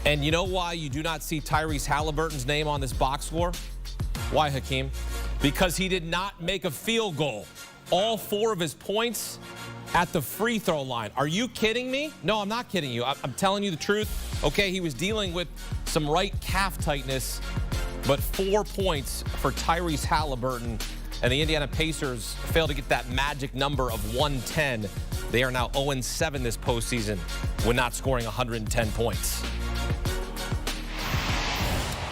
And you know why you do not see Tyrese Haliburton's name on this box score? Why, Hakeem? Because he did not make a field goal. All 4 of his points at the free throw line. Are you kidding me? No, I'm not kidding you. I'm telling you the truth. Okay, he was dealing with some right calf tightness, but 4 points for Tyrese Haliburton, and the Indiana Pacers failed to get that magic number of 110. They are now 0-7 this postseason when not scoring 110 points.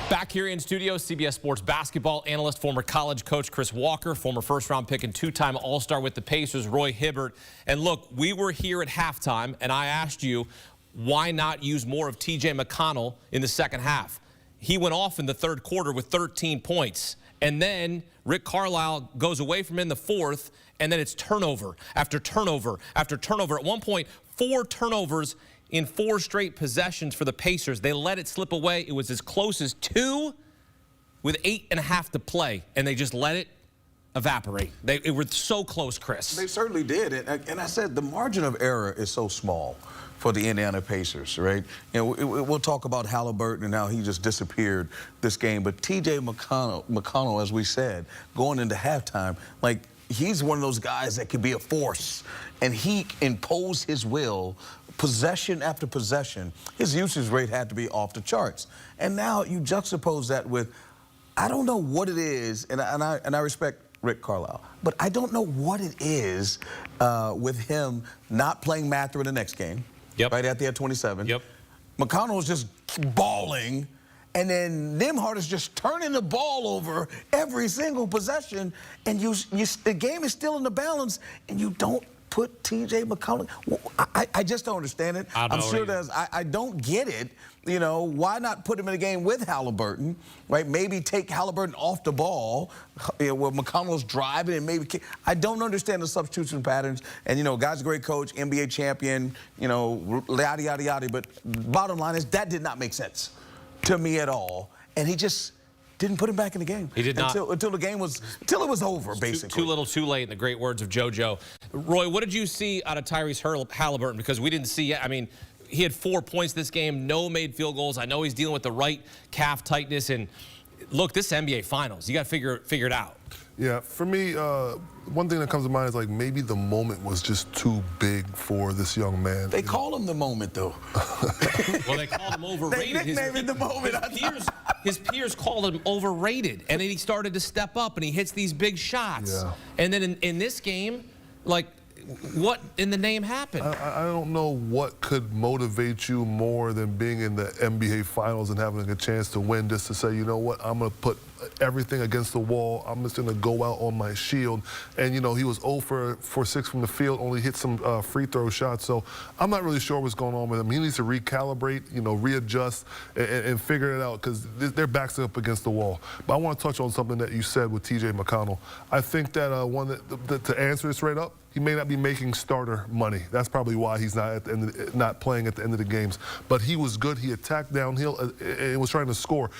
Back here in studio, CBS Sports basketball analyst, former college coach Chris Walker, former first-round pick and 2-time All-Star with the Pacers, Roy Hibbert. And look, we were here at halftime, and I asked you, why not use more of T.J. McConnell in the second half? He went off in the third quarter with 13 points. And then Rick Carlisle goes away from him in the fourth, and then it's turnover after turnover after turnover. At one point, 4 turnovers in 4 straight possessions for the Pacers. They let it slip away. It was as close as 2 with 8.5 to play, and they just let it evaporate. They were so close, Chris. They certainly did. And I said the margin of error is so small for the Indiana Pacers, right? You know, we'll talk about Haliburton and how he just disappeared this game, but T.J. McConnell, as we said, going into halftime, like, he's one of those guys that could be a force, and he imposed his will possession after possession. His usage rate had to be off the charts. And now you juxtapose that with, I don't know what it is, and I respect Rick Carlisle, but I don't know what it is with him not playing Mather in the next game. Yep. Right at the 27. Yep. McConnell's just balling, and then Nembhard is just turning the ball over every single possession, and the game is still in the balance, and you don't put T.J. McConnell. I just don't understand it. I'm sure there's. I don't get it. You know, why not put him in a game with Haliburton, right? Maybe take Haliburton off the ball, you know, where McConnell's driving and maybe. I don't understand the substitution patterns. And, you know, guy's a great coach, NBA champion, you know, yada, yada, yada. But bottom line is that did not make sense to me at all. And he just didn't put him back in the game. He did not. Until the game was, until it was over, basically. Too little, too late, in the great words of JoJo. Roy, what did you see out of Tyrese Haliburton? Because we didn't see, I mean, he had 4 points this game, no made field goals. I know he's dealing with the right calf tightness. And look, this is NBA Finals. You got to figure it out. Yeah, for me, one thing that comes to mind is like maybe the moment was just too big for this young man. They call him the moment, though. Well, they called him overrated. They nicknamed him the moment. His peers called him overrated, and then he started to step up, and he hits these big shots. Yeah. And then in this game, like, what in the name happened? I don't know what could motivate you more than being in the NBA Finals and having a chance to win, just to say, you know what, I'm going to put everything against the wall. I'm just going to go out on my shield. And, you know, he was 0 for 6 from the field, only hit some free throw shots. So I'm not really sure what's going on with him. He needs to recalibrate, you know, readjust and figure it out, because their backs are up against the wall. But I want to touch on something that you said with T.J. McConnell. I think that to answer this right up, he may not be making starter money. That's probably why he's not at the end not playing at the end of the games. But he was good. He attacked downhill and was trying to score.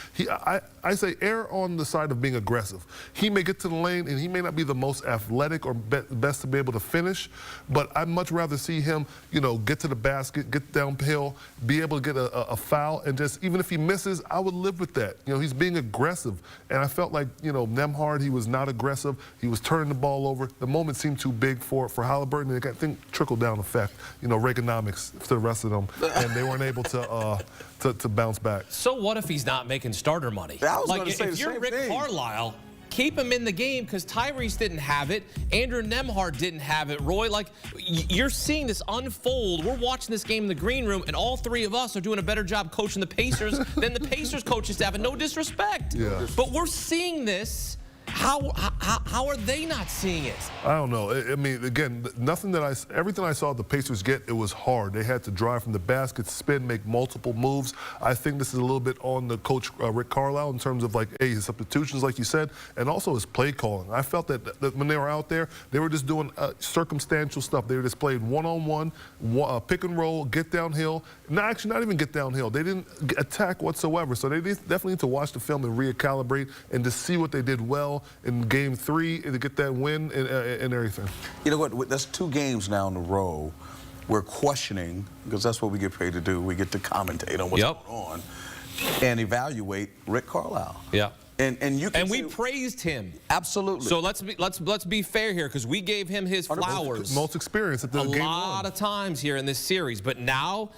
I say err on the side of being aggressive. He may get to the lane, and he may not be the most athletic or best to be able to finish, but I'd much rather see him, you know, get to the basket, get downhill, be able to get a foul, and just, even if he misses, I would live with that. You know, he's being aggressive. And I felt like, you know, Nembhard, he was not aggressive. He was turning the ball over. The moment seemed too big for Haliburton, and I think trickle-down effect, you know, Reaganomics to the rest of them, and they weren't able to bounce back. So what if he's not making starter money? I was like, say if you're Rick Carlisle, keep him in the game, because Tyrese didn't have it. Andrew Nembhard didn't have it. Roy, like, you're seeing this unfold. We're watching this game in the green room, and all 3 of us are doing a better job coaching the Pacers than the Pacers coaching staff, and no disrespect. Yeah. But we're seeing this. How are they not seeing it? I don't know. I mean, again, everything I saw the Pacers get, it was hard. They had to drive from the basket, spin, make multiple moves. I think this is a little bit on the coach, Rick Carlisle, in terms of, like, his substitutions, like you said, and also his play calling. I felt that when they were out there, they were just doing circumstantial stuff. They were just playing one-on-one, pick and roll, get downhill. Not even get downhill. They didn't attack whatsoever. So they definitely need to watch the film and recalibrate and to see what they did well in Game 3 and to get that win and everything. You know what? That's 2 games now in a row we're questioning, because that's what we get paid to do. We get to commentate on what's going on and evaluate Rick Carlisle. Yeah. And you can and we praised him. Absolutely. So let's be fair here, because we gave him his flowers. Most experience at the game. A lot of times here in this series, but now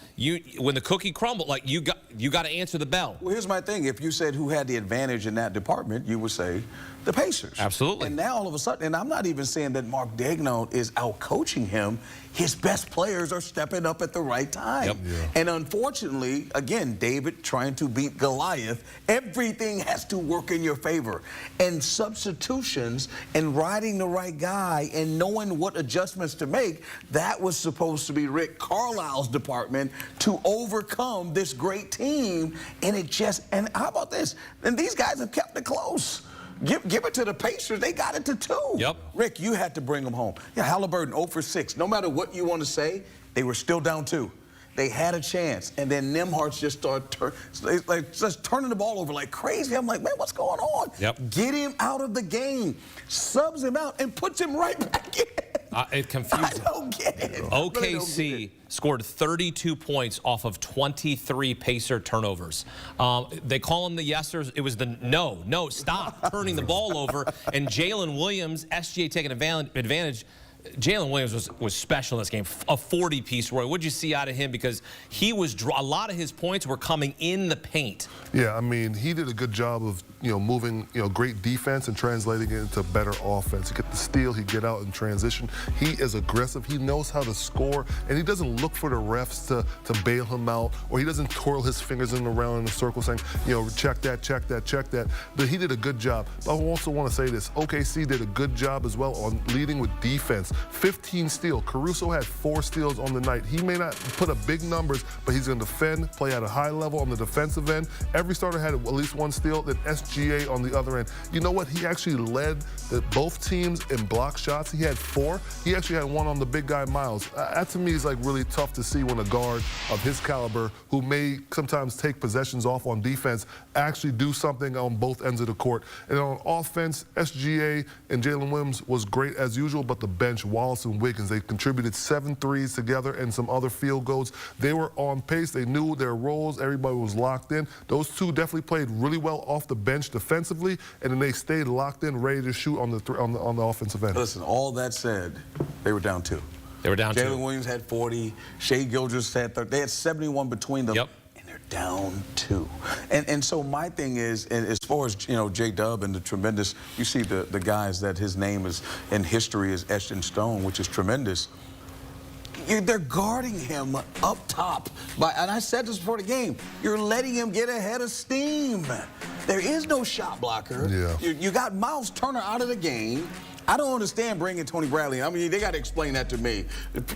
when the cookie crumbled, like you got to answer the bell. Well, here's my thing: if you said who had the advantage in that department, you would say the Pacers. Absolutely. And now all of a sudden, and I'm not even saying that Mark Daigneault is out coaching him. His best players are stepping up at the right time. Yep. Yeah. And unfortunately, again, David trying to beat Goliath, everything has to work in your favor. And substitutions and riding the right guy and knowing what adjustments to make, that was supposed to be Rick Carlisle's department to overcome this great team. And it just, and how about this? And these guys have kept it close. Give it to the Pacers. They got it to 2. Yep. Rick, you had to bring them home. Yeah, Haliburton 0 for 6. No matter what you want to say, they were still down 2. They had a chance, and then Nembhard just started just turning the ball over like crazy. I'm like, man, what's going on? Yep. Get him out of the game, subs him out, and puts him right back in. It confused I don't get it. OKC scored 32 points off of 23 Pacer turnovers. They call them the yesers. It was the no, stop turning the ball over. And Jalen Williams, SGA taking advantage. Jalen Williams was special in this game, a 40-piece. Roy, what did you see out of him? Because he was a lot of his points were coming in the paint. Yeah, I mean, he did a good job of moving great defense and translating it into better offense. He get the steal, he get out in transition. He is aggressive. He knows how to score, and he doesn't look for the refs to bail him out, or he doesn't twirl his fingers around in a circle saying, check that, check that, check that. But he did a good job. But I also want to say this: OKC did a good job as well on leading with defense. 15 steals. Caruso had 4 steals on the night. He may not put up big numbers, but he's going to defend, play at a high level on the defensive end. Every starter had at least 1 steal. Then SGA on the other end. You know what? He actually led both teams in block shots. He had 4. He actually had 1 on the big guy, Miles. That to me is like really tough to see when a guard of his caliber, who may sometimes take possessions off on defense, actually do something on both ends of the court. And on offense, SGA and Jalen Williams was great as usual, but the bench, Wallace and Wiggins, they contributed 7 threes together and some other field goals. They were on pace. They knew their roles. Everybody was locked in. Those 2 definitely played really well off the bench defensively, and then they stayed locked in, ready to shoot on the offensive end. Listen, all that said, they were down 2. They were down 2. Jalen Williams had 40. Shai Gilgeous had 30. They had 71 between them. Yep. And they're down 2. And so my thing is, and as far as J-Dub and the tremendous, you see the guys that his name is in history is etched in stone, which is tremendous. They're guarding him up top. And I said this before the game, you're letting him get ahead of steam. There is no shot blocker. Yeah. You got Miles Turner out of the game. I don't understand bringing Tony Bradley. I mean, they got to explain that to me.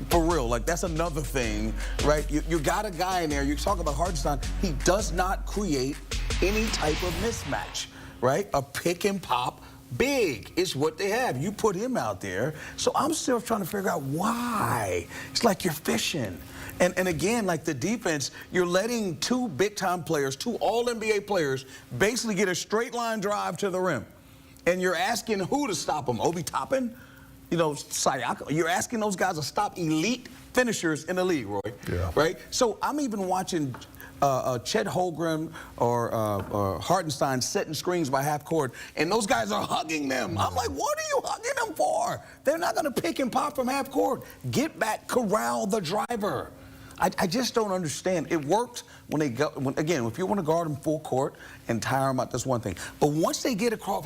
For real, like, that's another thing, right? You got a guy in there. You talk about Hartenstein. He does not create any type of mismatch, right? A pick and pop big is what they have. You put him out there. So I'm still trying to figure out why. It's like you're fishing. And again, like the defense, you're letting 2 big-time players, 2 All-NBA players, basically get a straight-line drive to the rim. And you're asking who to stop them? Obi Toppin? Siakam? You're asking those guys to stop elite finishers in the league, Roy. Yeah. Right? So I'm even watching Chet Holmgren or Hartenstein setting screens by half court, and those guys are hugging them. I'm like, what are you hugging them for? They're not going to pick and pop from half court. Get back, corral the driver. I just don't understand. It worked when they go, again, if you want to guard them full court and tire them out, that's one thing. But once they get across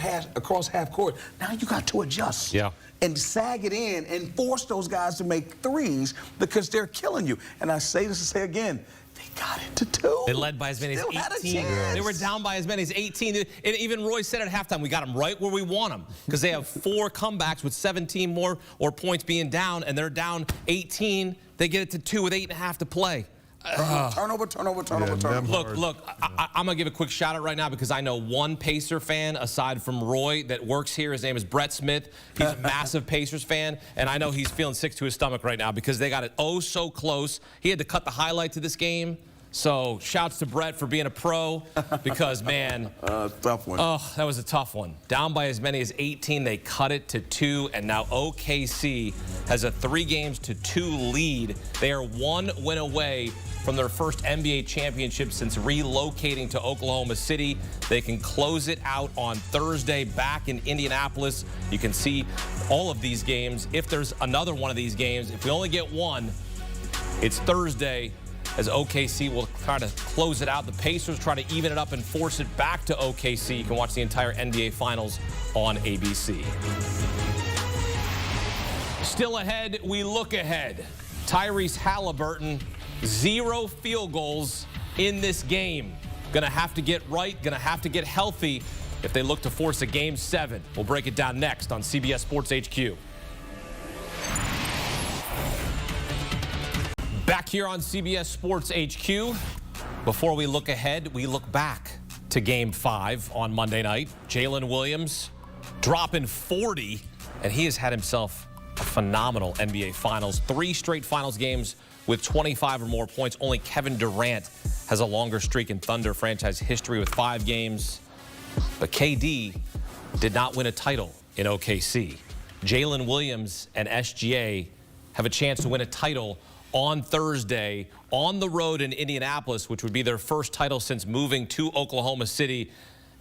half court, now you got to adjust. Yeah. And sag it in and force those guys to make threes because they're killing you. And I say this to say again, they got it to 2. They led by as many as 18. They were down by as many as 18. And even Roy said at halftime, we got them right where we want them, because they have 4 comebacks with 17 more points being down, and they're down 18. They get it to 2 with 8.5 to play. Turnover. Look, I'm going to give a quick shout out right now because I know one Pacer fan aside from Roy that works here. His name is Brett Smith. He's a massive Pacers fan, and I know he's feeling sick to his stomach right now because they got it oh so close. He had to cut the highlight to this game So shouts to Brett for being a pro because, man, tough one. Oh, that was a tough one. Down by as many as 18, they cut it to 2, and now OKC has a 3-2 lead. They are 1 win away from their first NBA championship since relocating to Oklahoma City. They can close it out on Thursday back in Indianapolis. You can see all of these games. If there's another one of these games, if we only get one, it's Thursday, as OKC will try to close it out. The Pacers try to even it up and force it back to OKC. You can watch the entire NBA Finals on ABC. Still ahead, we look ahead. Tyrese Haliburton, 0 field goals in this game. Gonna have to get right, gonna have to get healthy if they look to force a Game 7. We'll break it down next on CBS Sports HQ. Back here on CBS Sports HQ. Before we look ahead, we look back to Game 5 on Monday night. Jalen Williams dropping 40, and he has had himself a phenomenal NBA Finals. 3 straight Finals games with 25 or more points. Only Kevin Durant has a longer streak in Thunder franchise history with 5 games. But KD did not win a title in OKC. Jalen Williams and SGA have a chance to win a title on Thursday on the road in Indianapolis, which would be their first title since moving to Oklahoma City.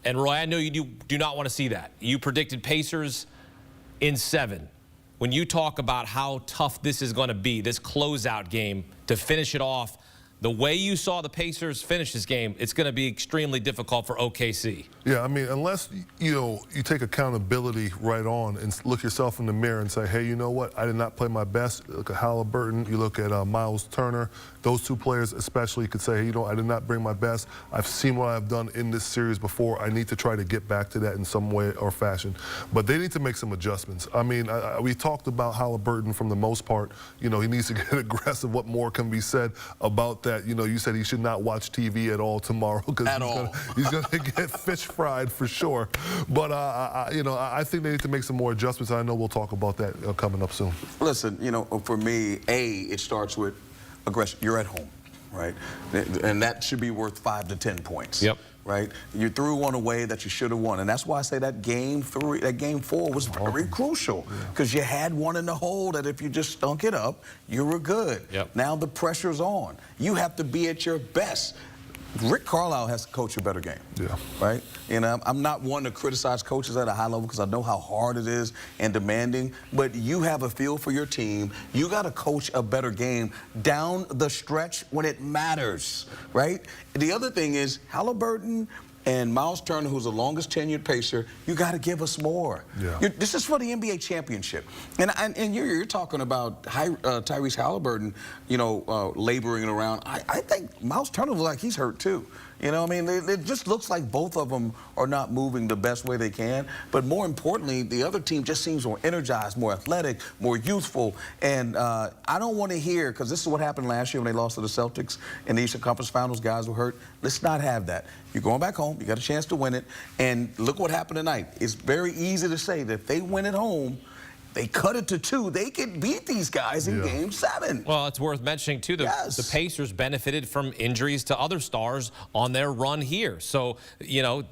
And Roy, I know you do not want to see that. You predicted Pacers in 7. When you talk about how tough this is going to be, this closeout game to finish it off, the way you saw the Pacers finish this game, it's going to be extremely difficult for OKC. Yeah, I mean, unless, you take accountability right on and look yourself in the mirror and say, hey, you know what? I did not play my best. Look at Haliburton. You look at Miles Turner. Those 2 players especially could say, hey, I did not bring my best. I've seen what I've done in this series before. I need to try to get back to that in some way or fashion. But they need to make some adjustments. I mean, we talked about Haliburton from the most part. He needs to get aggressive. What more can be said about that? You said he should not watch TV at all tomorrow because he's going to get fish fried for sure. But, I think they need to make some more adjustments. I know we'll talk about that coming up soon. Listen, for me, it starts with aggression. You're at home, right? And that should be worth 5 to 10 points. Yep. Right? You threw one away that you should have won. And that's why I say that Game 4 was very crucial, because you had one in the hole that if you just stunk it up, you were good. Yep. Now the pressure's on. You have to be at your best. Rick Carlisle has to coach a better game. Yeah. Right? I'm not one to criticize coaches at a high level because I know how hard it is and demanding, but you have a feel for your team. You got to coach a better game down the stretch when it matters, right? The other thing is Haliburton and Miles Turner, who's the longest tenured Pacer, you got to give us more. Yeah. This is for the NBA championship. And you're talking about Tyrese Haliburton, laboring around. I think Miles Turner looks like he's hurt too. It just looks like both of them are not moving the best way they can. But more importantly, the other team just seems more energized, more athletic, more youthful. And I don't want to hear, because this is what happened last year when they lost to the Celtics in the Eastern Conference Finals. Guys were hurt. Let's not have that. You're going back home. You got a chance to win it. And look what happened tonight. It's very easy to say that if they win at home, they cut it to 2. They could beat these guys in Game 7. Well, it's worth mentioning, too, the Pacers benefited from injuries to other stars on their run here. So,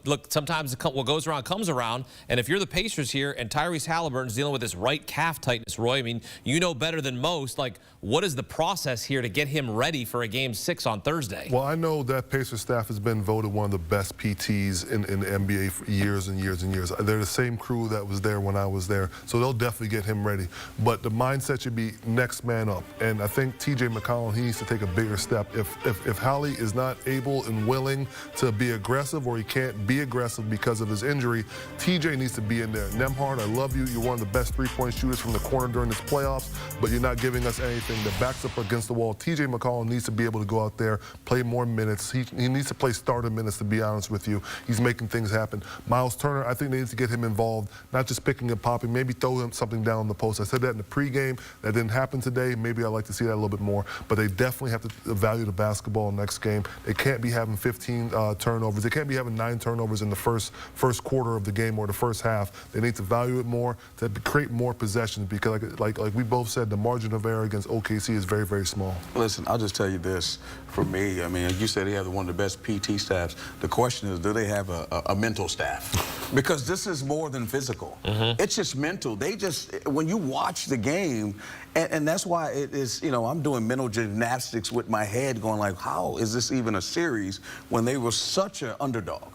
look, sometimes what goes around comes around. And if you're the Pacers here and Tyrese Haliburton's dealing with this right calf tightness, Roy, I mean, you know better than most, like, what is the process here to get him ready for a Game 6 on Thursday? Well, I know that Pacers staff has been voted one of the best PTs in the NBA for years and years and years. They're the same crew that was there when I was there. So they'll definitely get him ready. But the mindset should be next man up. And I think TJ McCollum, he needs to take a bigger step. If Hallie is not able and willing to be aggressive, or he can't be aggressive because of his injury, TJ needs to be in there. Nembhard, I love you. You're one of the best three-point shooters from the corner during this playoffs, but you're not giving us anything that backs up against the wall. TJ McCollum needs to be able to go out there, play more minutes. He needs to play starter minutes, to be honest with you. He's making things happen. Miles Turner, I think they need to get him involved, not just picking and popping, maybe throw him something closing down the post. I said that in the pregame. That didn't happen today. Maybe I'd like to see that a little bit more. But they definitely have to value the basketball next game. They can't be having 15 turnovers. They can't be having 9 turnovers in the first quarter of the game or the first half. They need to value it more, to create more possessions, because like we both said, the margin of error against OKC is very, very small. Listen, I'll just tell you this. For me, I mean, you said they have one of the best PT staffs. The question is, do they have a mental staff? Because this is more than physical. It's just mental. They just, when you watch the game, and that's why it is, you know, I'm doing mental gymnastics with my head going like, how is this even a series when they were such an underdog?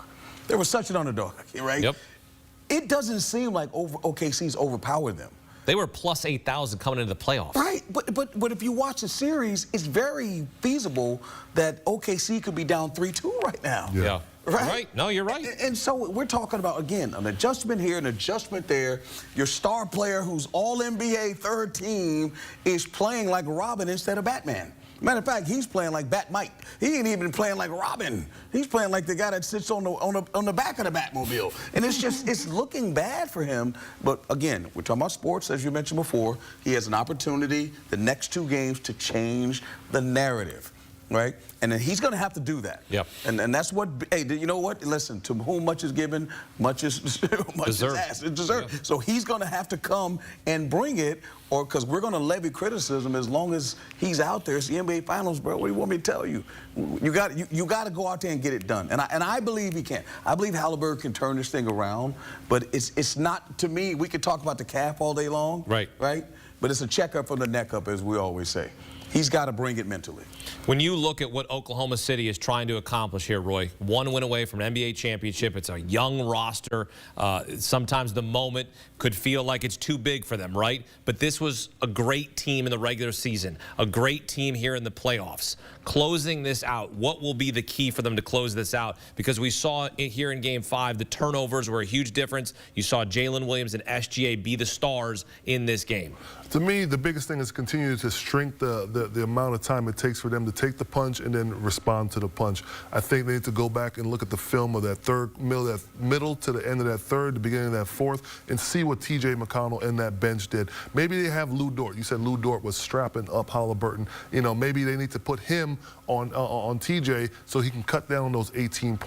They were such an underdog, right? Yep. It doesn't seem like OKC's overpowered them. They were plus 8,000 coming into the playoffs. Right, but if you watch the series, it's very feasible that OKC could be down 3-2 right now. Yeah. Right? No, you're right. And so we're talking about, again, an adjustment here, an adjustment there. Your star player who's all-NBA third team is playing like Robin instead of Batman. Matter of fact, he's playing like Bat-Mite. He ain't even playing like Robin. He's playing like the guy that sits on the back of the Batmobile. And it's just, it's looking bad for him. But again, we're talking about sports, as you mentioned before. He has an opportunity, the next 2 games, to change the narrative. Right? And then he's going to have to do that. Yep. And that's what, hey, you know what? Listen, to whom much is given, much is asked. It's deserved. Yeah. So he's going to have to come and bring it, or because we're going to levy criticism as long as he's out there. It's the NBA Finals, bro. What do you want me to tell you? You got to go out there and get it done. And I believe he can. I believe Haliburton can turn this thing around. But it's not, to me, we could talk about the calf all day long. Right. Right? But it's a checkup from the neck up, as we always say. He's got to bring it mentally. When you look at what Oklahoma City is trying to accomplish here, Roy, 1 win away from an NBA championship. It's a young roster. Sometimes the moment could feel like it's too big for them, right? But this was a great team in the regular season, a great team here in the playoffs. Closing this out, what will be the key for them to close this out? Because we saw it here in Game 5, the turnovers were a huge difference. You saw Jalen Williams and SGA be the stars in this game. To me, the biggest thing is continue to shrink the amount of time it takes for them to take the punch and then respond to the punch. I think they need to go back and look at the film of that middle to the end of that third, the beginning of that fourth, and see what TJ McConnell and that bench did. Maybe they have Lou Dort. You said Lou Dort was strapping up Haliburton. You know, maybe they need to put him on TJ so he can cut down those 18,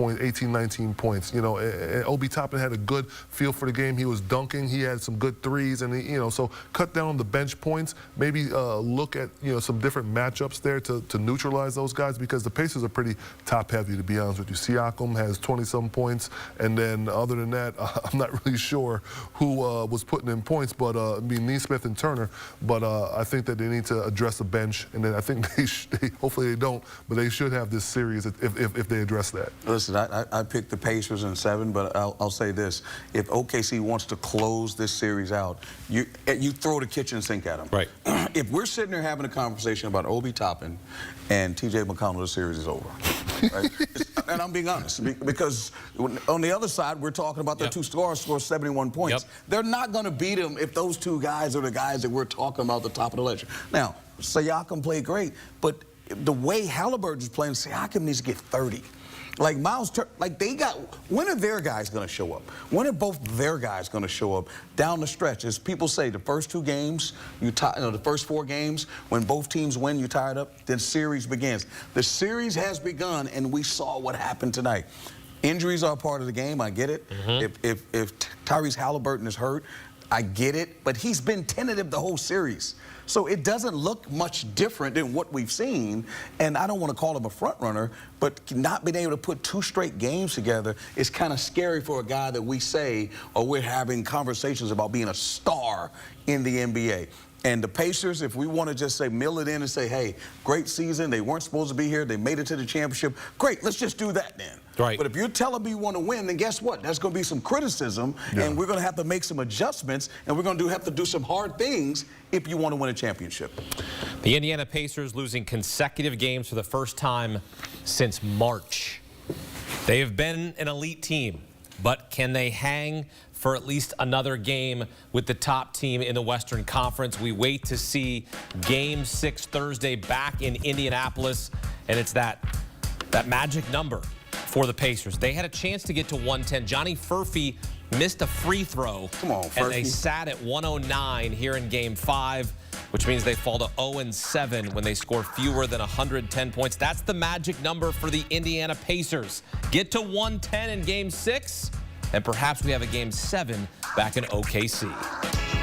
19 points. You know, and Obi Toppin had a good feel for the game. He was dunking. He had some good threes, and you know, so cut down the bench points. Maybe look at, you know, some different matchups there to neutralize those guys, because the Pacers are pretty top heavy, to be honest with you. Siakam has 20-some points, and then other than that, I'm not really sure who was putting in points, but I mean, Nesmith and Turner. But I think that they need to address the bench, and then I think they hopefully they don't, but they should have this series if they address that. Listen, I picked the Pacers in 7, but I'll say this: if OKC wants to close this series out, you throw the kitchen sink at them. Right. If we're sitting there having a conversation about Obi Toppin and TJ McConnell, the series is over. Right? And I'm being honest, because on the other side, we're talking about the 2 stars score 71 points. They're not going to beat them if those 2 guys are the guys that we're talking about at the top of the ledger. Now, Siakam played great, but the way Haliburton is playing, Siakam needs to get 30. Like when are their guys going to show up? When are both their guys going to show up down the stretch? As people say, the first 2 games, the first 4 games, when both teams win, you tie it up, then series begins. The series has begun, and we saw what happened tonight. Injuries are a part of the game, I get it. If Tyrese Haliburton is hurt, I get it, but he's been tentative the whole series. So it doesn't look much different than what we've seen, and I don't want to call him a front runner, but not being able to put 2 straight games together is kind of scary for a guy that we say, or we're having conversations about being a star in the NBA. And the Pacers, if we want to just say, mill it in and say, hey, great season, they weren't supposed to be here, they made it to the championship, great, let's just do that then. Right. But if you're telling me you want to win, then guess what? There's going to be some criticism, and we're going to have to make some adjustments, and we're going to have to do some hard things if you want to win a championship. The Indiana Pacers losing consecutive games for the first time since March. They have been an elite team, but can they hang for at least another game with the top team in the Western Conference? We wait to see Game 6 Thursday back in Indianapolis, and it's that magic number for the Pacers. They had a chance to get to 110. Johnny Furphy missed a free throw. Come on, and they Furphy. sat at 109 here in Game 5, which means they fall to 0-7 when they score fewer than 110 points. That's the magic number for the Indiana Pacers. Get to 110 in Game 6, and perhaps we have a Game 7 back in OKC.